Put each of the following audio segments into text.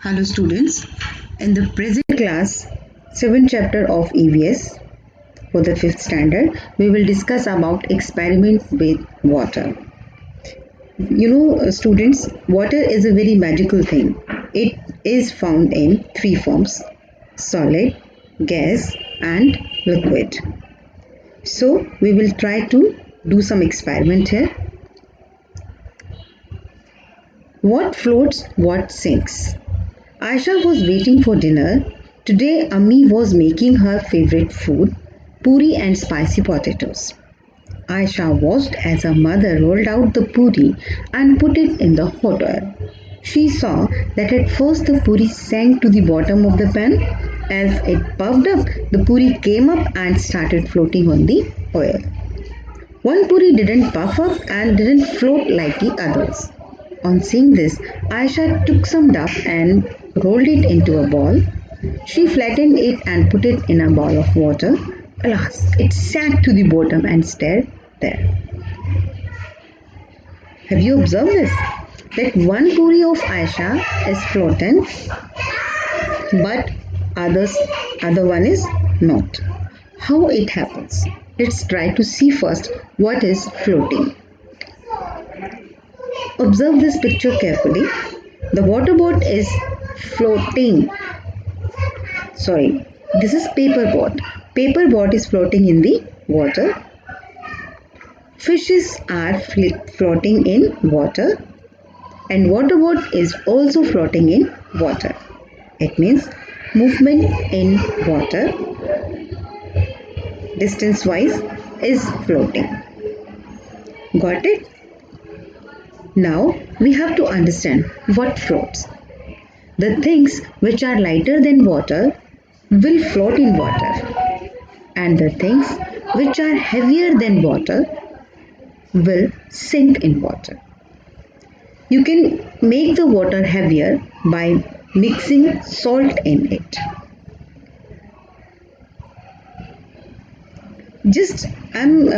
Hello students, in the present class 7th chapter of EVS for the 5th standard, we will discuss about experiments with water. Students, water is a very magical thing. It is found in three forms: solid, gas and liquid. So we will try to do some experiment here. What floats, what sinks? Aisha was waiting for dinner. Today, Ammi was making her favorite food, puri and spicy potatoes. Aisha watched as her mother rolled out the puri and put it in the hot oil. She saw that at first the puri sank to the bottom of the pan. As it puffed up, the puri came up and started floating on the oil. One puri didn't puff up and didn't float like the others. On seeing this, Aisha took some dough and rolled it into a ball. She flattened it and put it in a bowl of water. Alas, it sank to the bottom and stayed there. Have you observed this? That one puri of Aisha is floating, but other one is not. How it happens? Let's try to see first what is floating. Observe this picture carefully. The water boat is floating. This is paper boat. Paper boat is floating in the water. Fishes are floating in water, and water boat is also floating in water. It means movement in water, distance wise, is floating. Got it? Now we have to understand what floats. The things which are lighter than water will float in water, and the things which are heavier than water will sink in water. You can make the water heavier by mixing salt in it. I'm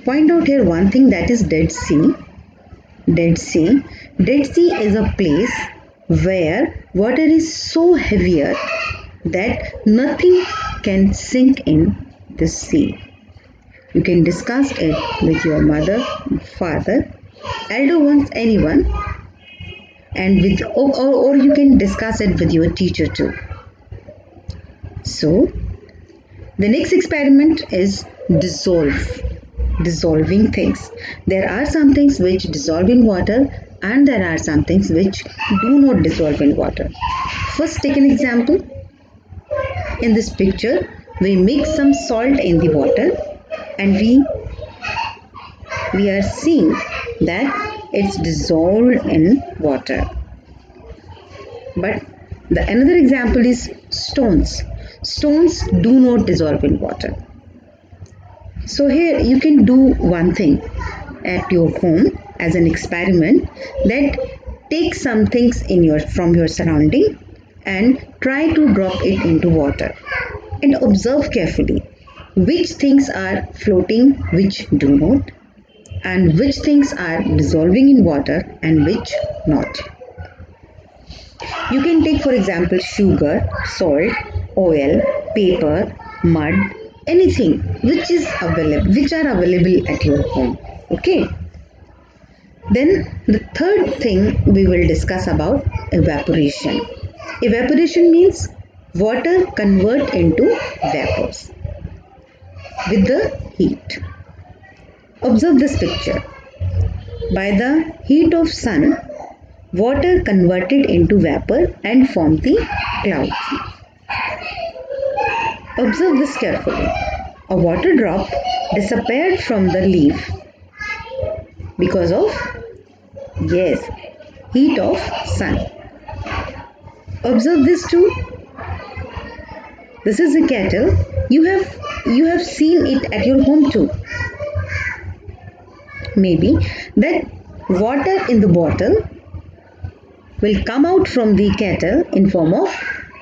point out here one thing, that is Dead Sea. Dead Sea is a place where water is so heavier that nothing can sink in the sea. You can discuss it with your mother, father, elder ones, anyone, and or you can discuss it with your teacher too. So the next experiment is dissolving things. There are some things which dissolve in water and there are some things which do not dissolve in water. First, take an example. In this picture, we mix some salt in the water and we are seeing that it's dissolved in water. But another example is stones. Stones do not dissolve in water. So here you can do one thing at your home as an experiment, that take some things from your surrounding and try to drop it into water and observe carefully which things are floating, which do not, and which things are dissolving in water and which not. You can take, for example, sugar, salt, oil, paper, mud, anything which are available at your home. Okay. Then the third thing we will discuss about evaporation. Evaporation means water convert into vapors with the heat. Observe this picture. By the heat of sun, water converted into vapor and formed the clouds. Observe this carefully. A water drop disappeared from the leaf because of, heat of sun. Observe this too. This is a kettle. You have seen it at your home too. Maybe that water in the bottle will come out from the kettle in form of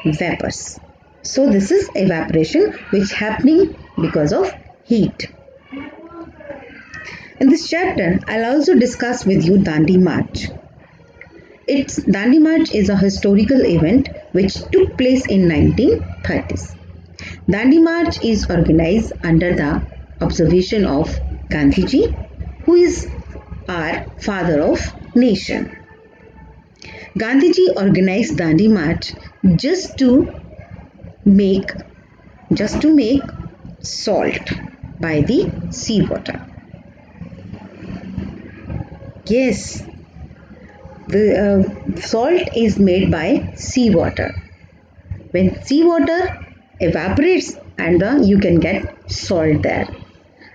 vapors. So this is evaporation which is happening because of heat. In this chapter, I'll also discuss with you Dandi March. Dandi March is a historical event which took place in 1930s. Dandi March is organized under the observation of Gandhiji, who is our father of nation. Gandhiji organized Dandi March just to make salt by the seawater. Yes, the salt is made by seawater. When seawater evaporates and you can get salt there.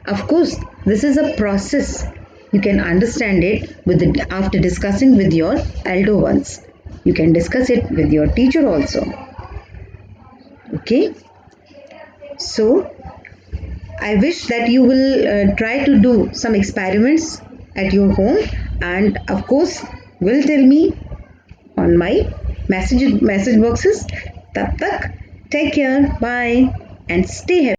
Of course, this is a process. You can understand it after discussing with your elder ones. You can discuss it with your teacher also. Okay. So, I wish that you will try to do some experiments at your home, and of course will tell me on my message boxes. Tab tak, take care, bye, and stay happy.